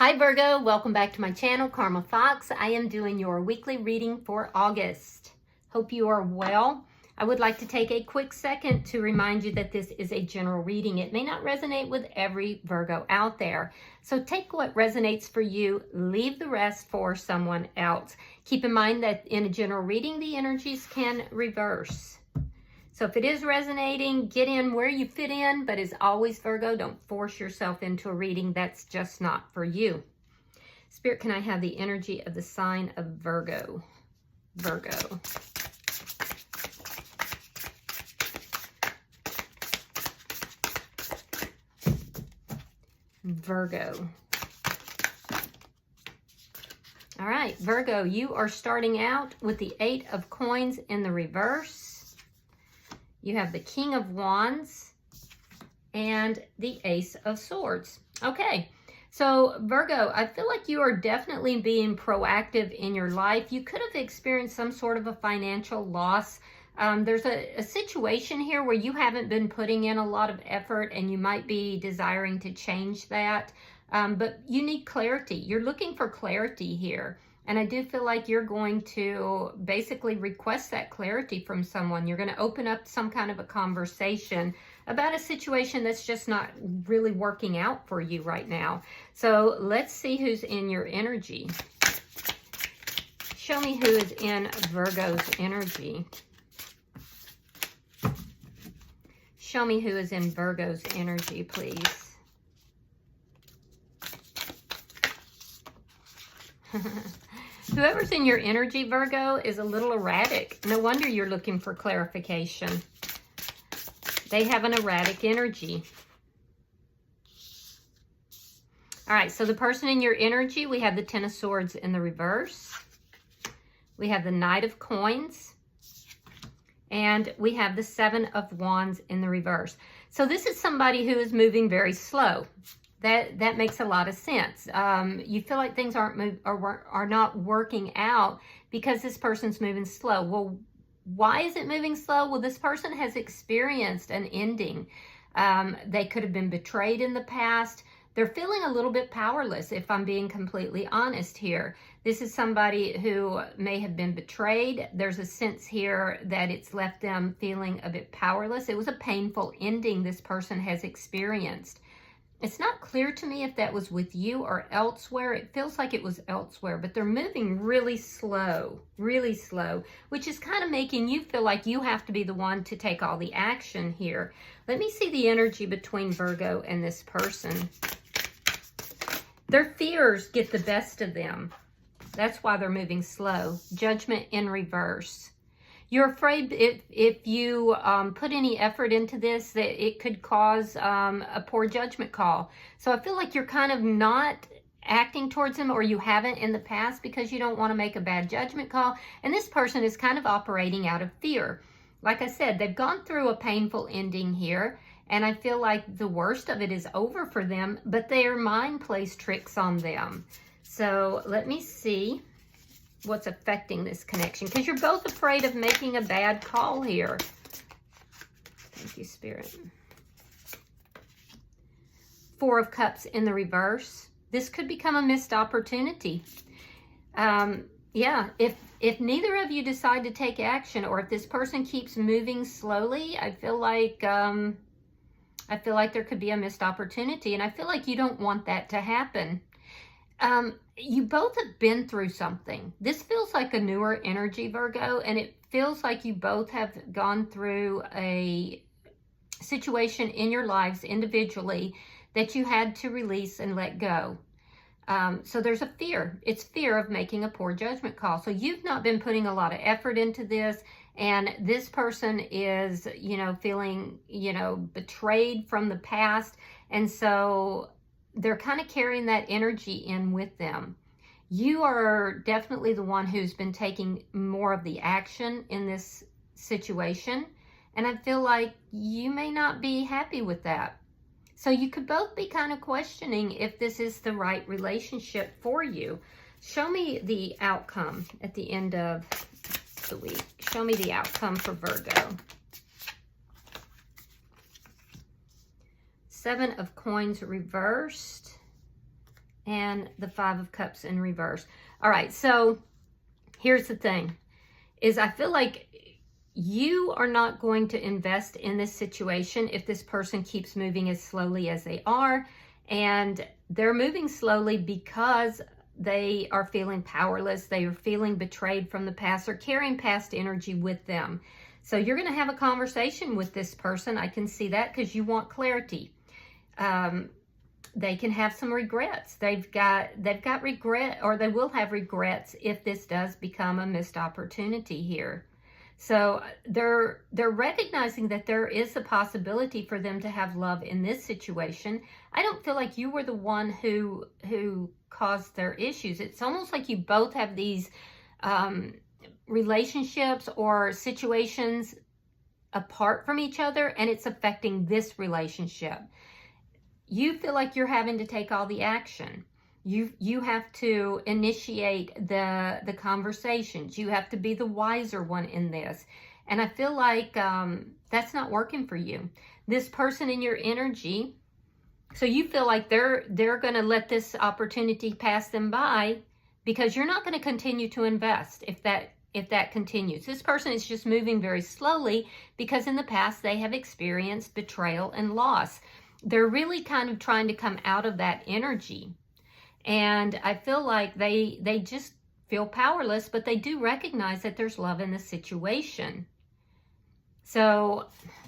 Hi Virgo, welcome back to my channel, Karma Fox. I am doing your weekly reading for August. Hope you are well. I would like to take a quick second to remind you that this is a general reading. It may not resonate with every Virgo out there. So take what resonates for you, leave the rest for someone else. Keep in mind that in a general reading, the energies can reverse. So if it is resonating, get in where you fit in, but as always, Virgo, don't force yourself into a reading that's just not for you. Spirit, can I have the energy of the sign of Virgo? Virgo. Virgo. All right, Virgo, you are starting out with the 8 of Coins in the reverse. You have the King of Wands and the Ace of Swords. Okay, so Virgo, I feel like you are definitely being proactive in your life. You could have experienced some sort of a financial loss. There's a situation here where you haven't been putting in a lot of effort and you might be desiring to change that. But you need clarity. You're looking for clarity here. And I do feel like you're going to basically request that clarity from someone. You're going to open up some kind of a conversation about a situation that's just not really working out for you right now. So let's see who's in your energy. Show me who is in Virgo's energy. Show me who is in Virgo's energy, please. Whoever's in your energy, Virgo, is a little erratic. No wonder you're looking for clarification. They have an erratic energy. All right, so the person in your energy, we have the 10 of Swords in the reverse. We have the Knight of Coins. And we have the 7 of Wands in the reverse. So this is somebody who is moving very slow. That makes a lot of sense. You feel like things are not working out because this person's moving slow. Well, why is it moving slow? Well, this person has experienced an ending. They could have been betrayed in the past. They're feeling a little bit powerless, if I'm being completely honest here. This is somebody who may have been betrayed. There's a sense here that it's left them feeling a bit powerless. It was a painful ending this person has experienced. It's not clear to me if that was with you or elsewhere. It feels like it was elsewhere, but they're moving really slow, which is kind of making you feel like you have to be the one to take all the action here. Let me see the energy between Virgo and this person. Their fears get the best of them. That's why they're moving slow. Judgment in reverse. You're afraid if you put any effort into this, that it could cause a poor judgment call. So I feel like you're kind of not acting towards them, or you haven't in the past, because you don't want to make a bad judgment call. And this person is kind of operating out of fear. Like I said, they've gone through a painful ending here, and I feel like the worst of it is over for them, but their mind plays tricks on them. So let me see what's affecting this connection, because you're both afraid of making a bad call here. Thank you, Spirit. 4 of Cups in the reverse. This could become a missed opportunity. Yeah, if neither of you decide to take action, or if this person keeps moving slowly, I feel like there could be a missed opportunity, and I feel like you don't want that to happen. You both have been through something. This feels like a newer energy, Virgo, and it feels like you both have gone through a situation in your lives individually that you had to release and let go. So there's a fear. It's fear of making a poor judgment call. So you've not been putting a lot of effort into this, and this person is, feeling, betrayed from the past, and so they're kind of carrying that energy in with them. You are definitely the one who's been taking more of the action in this situation, and I feel like you may not be happy with that. So you could both be kind of questioning if this is the right relationship for you. Show me the outcome at the end of the week. Show me the outcome for Virgo. 7 of Coins reversed. and the Five of Cups in reverse. All right, so here's the thing, is I feel like you are not going to invest in this situation if this person keeps moving as slowly as they are. And they're moving slowly because they are feeling powerless. They are feeling betrayed from the past or carrying past energy with them. So you're going to have a conversation with this person. I can see that because you want clarity. They can have some regrets. They've got regret, or they will have regrets if this does become a missed opportunity here. So they're recognizing that there is a possibility for them to have love in this situation. I don't feel like you were the one who caused their issues. It's almost like you both have these relationships or situations apart from each other, and it's affecting this relationship. You feel like you're having to take all the action. You have to initiate the conversations. You have to be the wiser one in this. And I feel like that's not working for you. This person in your energy, so you feel like they're going to let this opportunity pass them by because you're not going to continue to invest if that continues. This person is just moving very slowly because in the past they have experienced betrayal and loss. They're really kind of trying to come out of that energy. And I feel like they just feel powerless, but they do recognize that there's love in the situation. So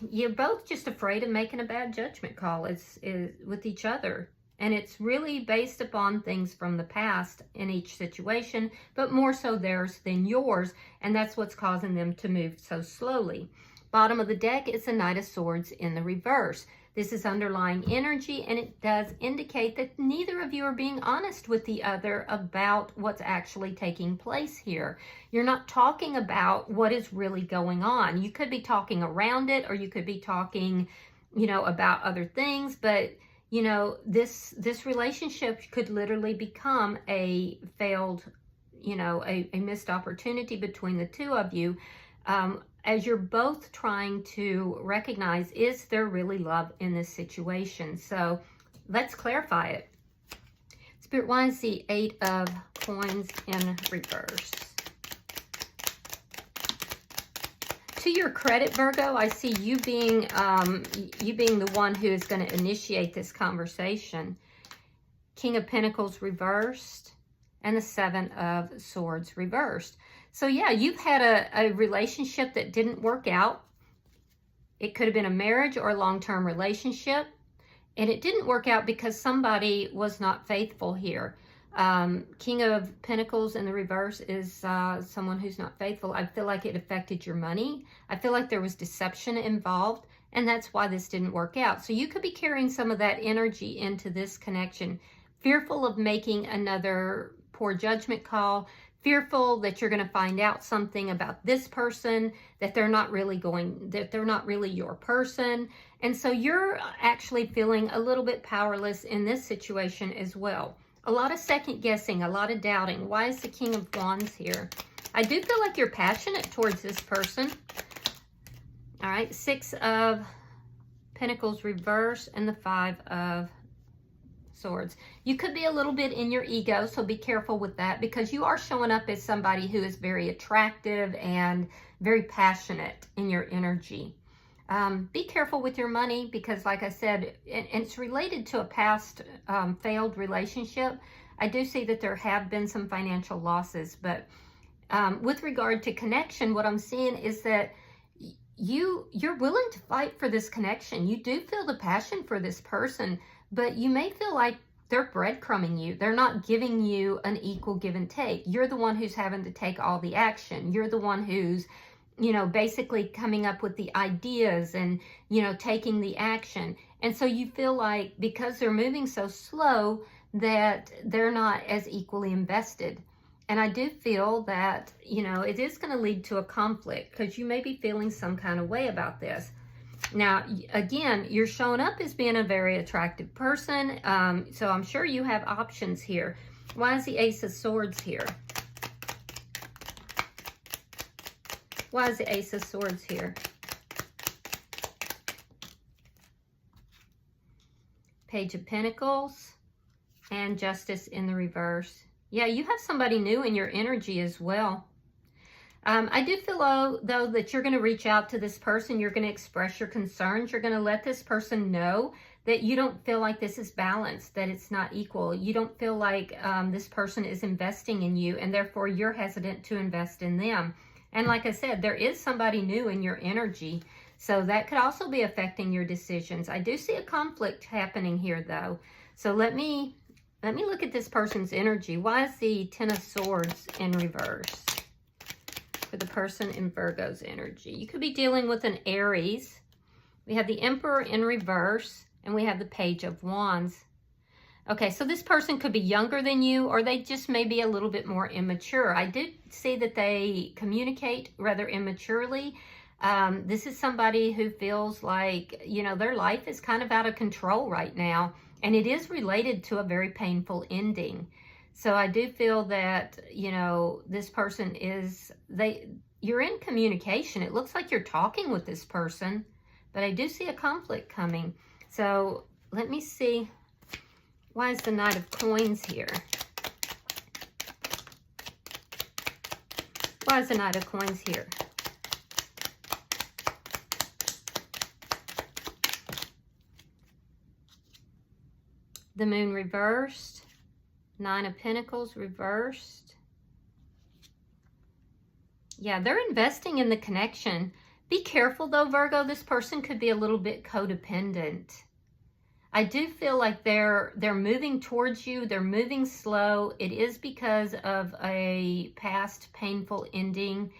you're both just afraid of making a bad judgment call is with each other. And it's really based upon things from the past in each situation, but more so theirs than yours. And that's what's causing them to move so slowly. Bottom of the deck is the Knight of Swords in the reverse. This is underlying energy, and it does indicate that neither of you are being honest with the other about what's actually taking place here. You're not talking about what is really going on. You could be talking around it, or you could be talking, about other things, but this relationship could literally become a failed, a missed opportunity between the two of you. As you're both trying to recognize, is there really love in this situation? So let's clarify it. Spirit, why is the Eight of Coins in reverse? To your credit, Virgo, I see you being the one who is going to initiate this conversation. King of Pentacles reversed and the Seven of Swords reversed. So yeah, you've had a relationship that didn't work out. It could have been a marriage or a long-term relationship. And it didn't work out because somebody was not faithful here. King of Pentacles in the reverse is someone who's not faithful. I feel like it affected your money. I feel like there was deception involved. And that's why this didn't work out. So you could be carrying some of that energy into this connection. Fearful of making another poor judgment call. Fearful that you're going to find out something about this person, that they're not really your person. And so you're actually feeling a little bit powerless in this situation as well. A lot of second guessing, a lot of doubting. Why is the King of Wands here? I do feel like you're passionate towards this person. All right, Six of Pentacles reverse and the Five of Swords. You could be a little bit in your ego, so be careful with that because you are showing up as somebody who is very attractive and very passionate in your energy. Be careful with your money because, like I said, and it's related to a past failed relationship. I do see that there have been some financial losses, but with regard to connection, what I'm seeing is that you're willing to fight for this connection. You do feel the passion for this person, but you may feel like they're breadcrumbing you. They're not giving you an equal give and take. You're the one who's having to take all the action. You're the one who's, basically coming up with the ideas and, taking the action. And so you feel like because they're moving so slow that they're not as equally invested. And I do feel that, it is going to lead to a conflict because you may be feeling some kind of way about this. Now, again, you're showing up as being a very attractive person, so I'm sure you have options here. Why is the Ace of Swords here? Why is the Ace of Swords here? Page of Pentacles, and Justice in the reverse. Yeah, you have somebody new in your energy as well. I do feel, though, that you're going to reach out to this person. You're going to express your concerns. You're going to let this person know that you don't feel like this is balanced, that it's not equal. You don't feel like this person is investing in you, and therefore you're hesitant to invest in them. And like I said, there is somebody new in your energy, so that could also be affecting your decisions. I do see a conflict happening here, though. So let me look at this person's energy. Why is the Ten of Swords in reverse for the person in Virgo's energy? You could be dealing with an Aries. We have the Emperor in reverse, and we have the Page of Wands. Okay, so this person could be younger than you, or they just may be a little bit more immature. I did see that they communicate rather immaturely. This is somebody who feels like, you know, their life is kind of out of control right now, and it is related to a very painful ending. So I do feel that, you know, this person is, you're in communication. It looks like you're talking with this person, but I do see a conflict coming. So let me see. Why is the Knight of Coins here? Why is the Knight of Coins here? The Moon reversed. Nine of Pentacles reversed. Yeah, they're investing in the connection. Be careful though, Virgo. This person could be a little bit codependent. I do feel like they're moving towards you. They're moving slow. It is because of a past painful ending,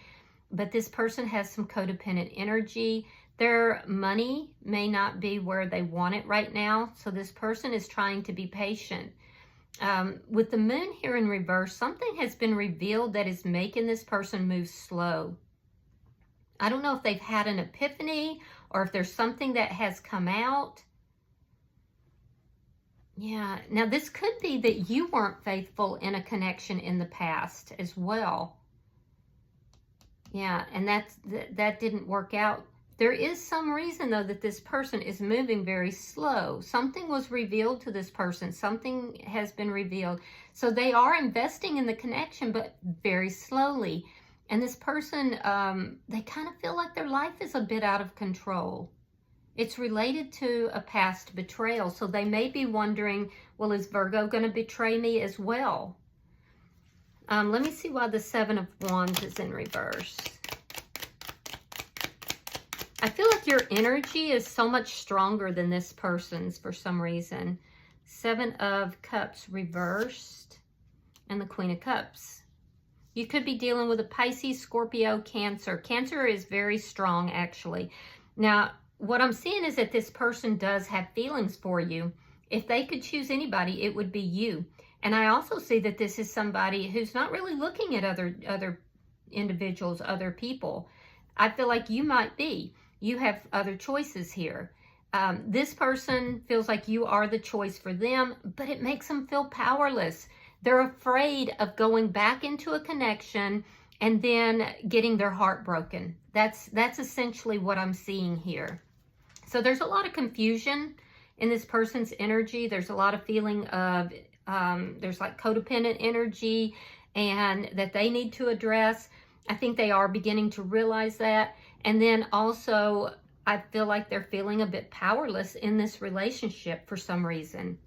but this person has some codependent energy. Their money may not be where they want it right now, so this person is trying to be patient. With the Moon here in reverse, something has been revealed that is making this person move slow. I don't know if they've had an epiphany or if there's something that has come out. Yeah, now this could be that you weren't faithful in a connection in the past as well. Yeah, and that didn't work out. There is some reason, though, that this person is moving very slow. Something was revealed to this person. Something has been revealed. So they are investing in the connection, but very slowly. And this person, they kind of feel like their life is a bit out of control. It's related to a past betrayal. So they may be wondering, well, is Virgo going to betray me as well? Let me see why the Seven of Wands is in reverse. I feel like your energy is so much stronger than this person's for some reason. Seven of Cups reversed and the Queen of Cups. You could be dealing with a Pisces, Scorpio, Cancer. Cancer is very strong, actually. Now, what I'm seeing is that this person does have feelings for you. If they could choose anybody, it would be you. And I also see that this is somebody who's not really looking at other individuals, other people. I feel like you might be. You have other choices here. This person feels like you are the choice for them, but it makes them feel powerless. They're afraid of going back into a connection and then getting their heart broken. That's essentially what I'm seeing here. So there's a lot of confusion in this person's energy. There's a lot of feeling of, there's like codependent energy and that they need to address. I think they are beginning to realize that. And then also, I feel like they're feeling a bit powerless in this relationship for some reason.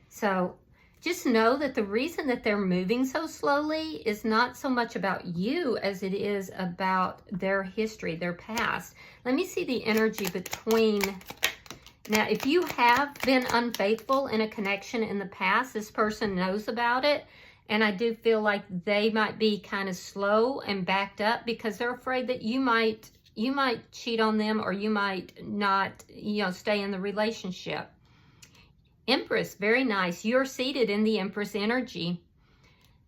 So just know that the reason that they're moving so slowly is not so much about you as it is about their history, their past. Let me see the energy between. Now, if you have been unfaithful in a connection in the past, this person knows about it. And I do feel like they might be kind of slow and backed up because they're afraid that you might cheat on them, or you might not, stay in the relationship. Empress, very nice. You're seated in the Empress energy.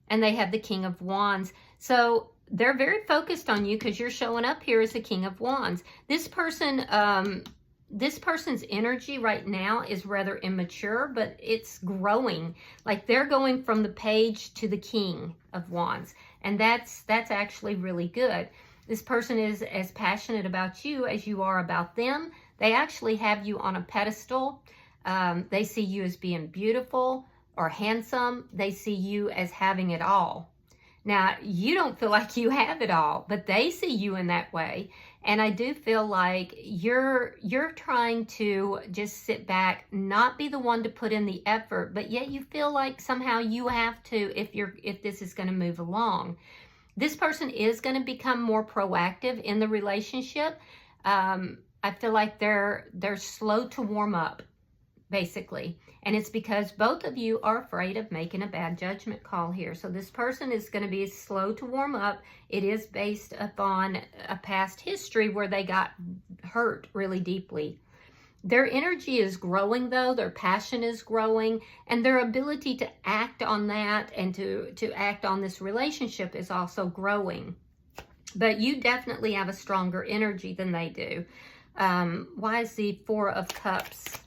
And they have the King of Wands. So they're very focused on you because you're showing up here as the King of Wands. This person's energy right now is rather immature, but it's growing. Like they're going from the Page to the King of Wands. And that's actually really good. This person is as passionate about you as you are about them. They actually have you on a pedestal. They see you as being beautiful, or handsome. They see you as having it all. Now, you don't feel like you have it all, but they see you in that way. And I do feel like you're trying to just sit back, not be the one to put in the effort, but yet you feel like somehow you have to if this is going to move along. This person is going to become more proactive in the relationship. I feel like they're slow to warm up, basically. And it's because both of you are afraid of making a bad judgment call here. So this person is going to be slow to warm up. It is based upon a past history where they got hurt really deeply. Their energy is growing, though. Their passion is growing. And their ability to act on that and to act on this relationship is also growing. But you definitely have a stronger energy than they do. Why is the Four of Cups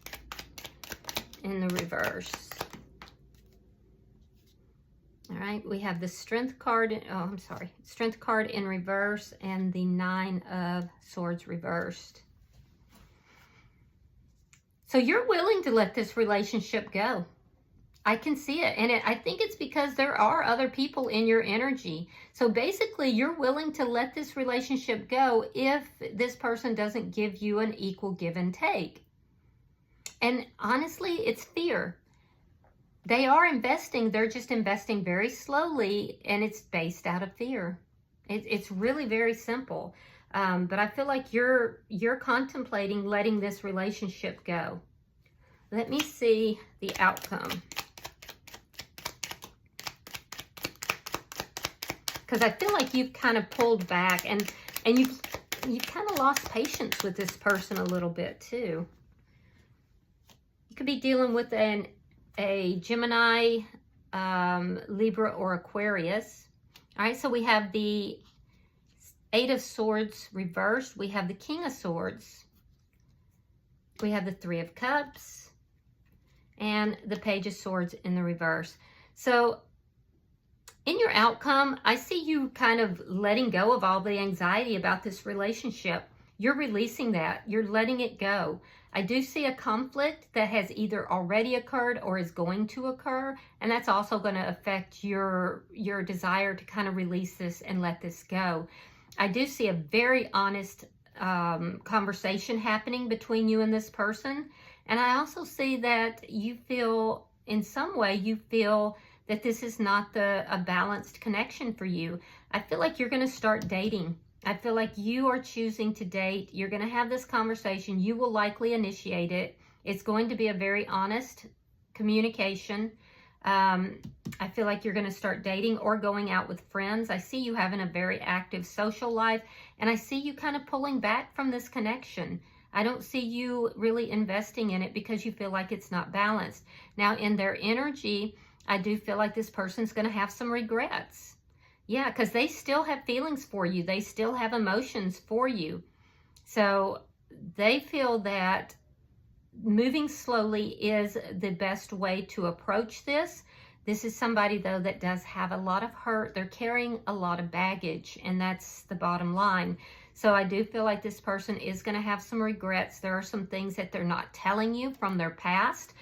in the reverse? All right, we have the Strength card. Strength card in reverse and the Nine of Swords reversed. So you're willing to let this relationship go. I can see it. And I think it's because there are other people in your energy. So basically, you're willing to let this relationship go if this person doesn't give you an equal give and take. And honestly, it's fear. They are investing. They're just investing very slowly, and it's based out of fear. It's really very simple. But I feel like you're contemplating letting this relationship go. Let me see the outcome. Because I feel like you've kind of pulled back and you've kind of lost patience with this person a little bit too. You could be dealing with a Gemini, Libra, or Aquarius. All right, so we have the Eight of Swords reversed. We have the King of Swords. We have the Three of Cups and the Page of Swords in the reverse. So in your outcome, I see you kind of letting go of all the anxiety about this relationship. You're releasing that. You're letting it go. I do see a conflict that has either already occurred or is going to occur, and that's also going to affect your desire to kind of release this and let this go. I do see a very honest conversation happening between you and this person, and I also see that you feel, in some way, you feel that this is not a balanced connection for you. I feel like you're going to start dating. I feel like you are choosing to date. You're going to have this conversation. You will likely initiate it. It's going to be a very honest communication. I feel like you're going to start dating or going out with friends. I see you having a very active social life, and I see you kind of pulling back from this connection. I don't see you really investing in it because you feel like it's not balanced. Now, in their energy, I do feel like this person's going to have some regrets. Yeah, because they still have feelings for you. They still have emotions for you. So they feel that moving slowly is the best way to approach this. This is somebody, though, that does have a lot of hurt. They're carrying a lot of baggage, and that's the bottom line. So I do feel like this person is going to have some regrets. There are some things that they're not telling you from their past.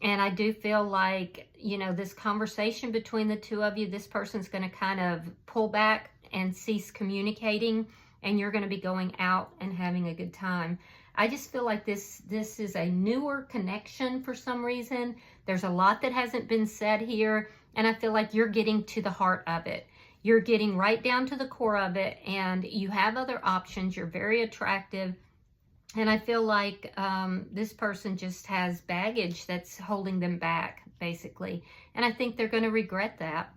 And I do feel like, you know, this conversation between the two of you, this person's going to kind of pull back and cease communicating, and you're going to be going out and having a good time. I just feel like this is a newer connection for some reason. There's a lot that hasn't been said here, and I feel like you're getting to the heart of it. You're getting right down to the core of it, and you have other options. You're very attractive. And I feel like this person just has baggage that's holding them back, basically. And I think they're going to regret that.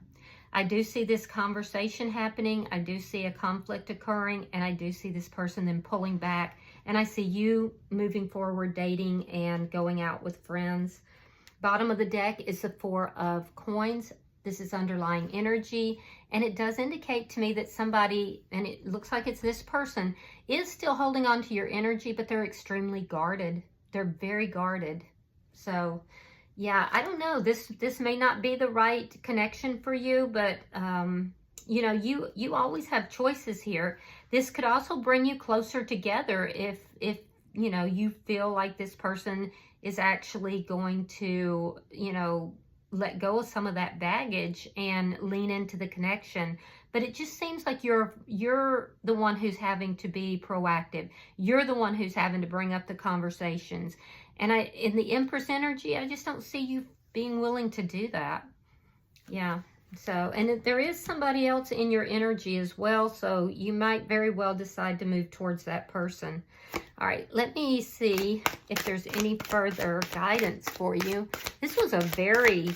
I do see this conversation happening. I do see a conflict occurring. And I do see this person then pulling back. And I see you moving forward, dating and going out with friends. Bottom of the deck is the Four of Coins. This is underlying energy, and it does indicate to me that somebody, and it looks like it's this person, is still holding on to your energy, but they're extremely guarded. They're very guarded. So, yeah, I don't know. This may not be the right connection for you, but, you know, you always have choices here. This could also bring you closer together if you know, you feel like this person is actually going to, you know, let go of some of that baggage and lean into the connection. But it just seems like you're the one who's having to be proactive. You're the one who's having to bring up the conversations. And in the Empress energy, I just don't see you being willing to do that. Yeah. So, and there is somebody else in your energy as well. So you might very well decide to move towards that person. All right, let me see if there's any further guidance for you. This was a very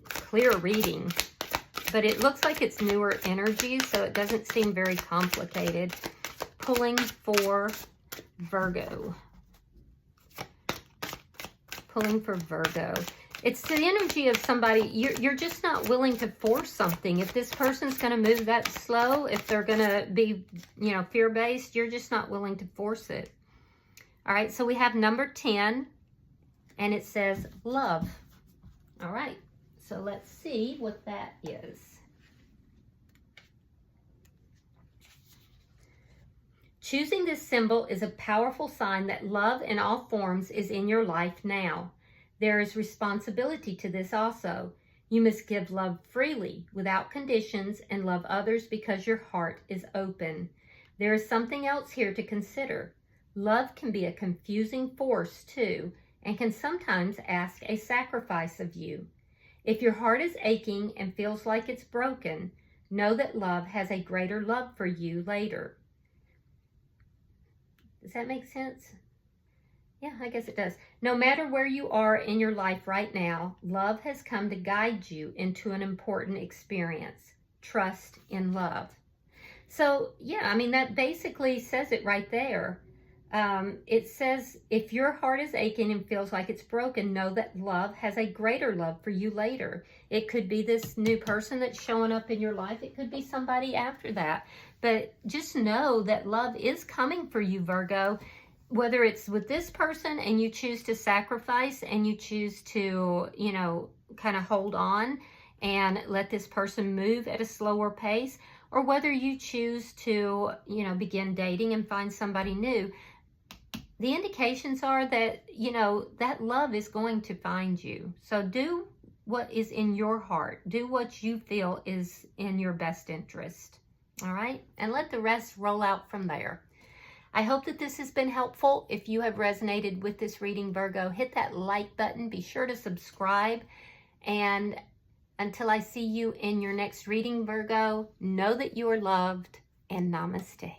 clear reading, but it looks like it's newer energy, so it doesn't seem very complicated. Pulling for Virgo. Pulling for Virgo. It's the energy of somebody, you're just not willing to force something. If this person's going to move that slow, if they're going to be, you know, fear-based, you're just not willing to force it. All right, so we have number 10, and it says love. All right, so let's see what that is. Choosing this symbol is a powerful sign that love in all forms is in your life now. There is responsibility to this also. You must give love freely, without conditions, and love others because your heart is open. There is something else here to consider. Love can be a confusing force too, and can sometimes ask a sacrifice of you. If your heart is aching and feels like it's broken, know that love has a greater love for you later. Does that make sense? Yeah, I guess it does. No matter where you are in your life right now, love has come to guide you into an important experience. Trust in love. So, yeah, I mean, that basically says it right there. It says, if your heart is aching and feels like it's broken, know that love has a greater love for you later. It could be this new person that's showing up in your life. It could be somebody after that. But just know that love is coming for you, Virgo. Whether it's with this person and you choose to sacrifice and you choose to, you know, kind of hold on and let this person move at a slower pace, or whether you choose to, you know, begin dating and find somebody new, the indications are that, you know, that love is going to find you. So do what is in your heart. Do what you feel is in your best interest. All right? And let the rest roll out from there. I hope that this has been helpful. If you have resonated with this reading, Virgo, hit that like button. Be sure to subscribe. And until I see you in your next reading, Virgo, know that you are loved, and namaste.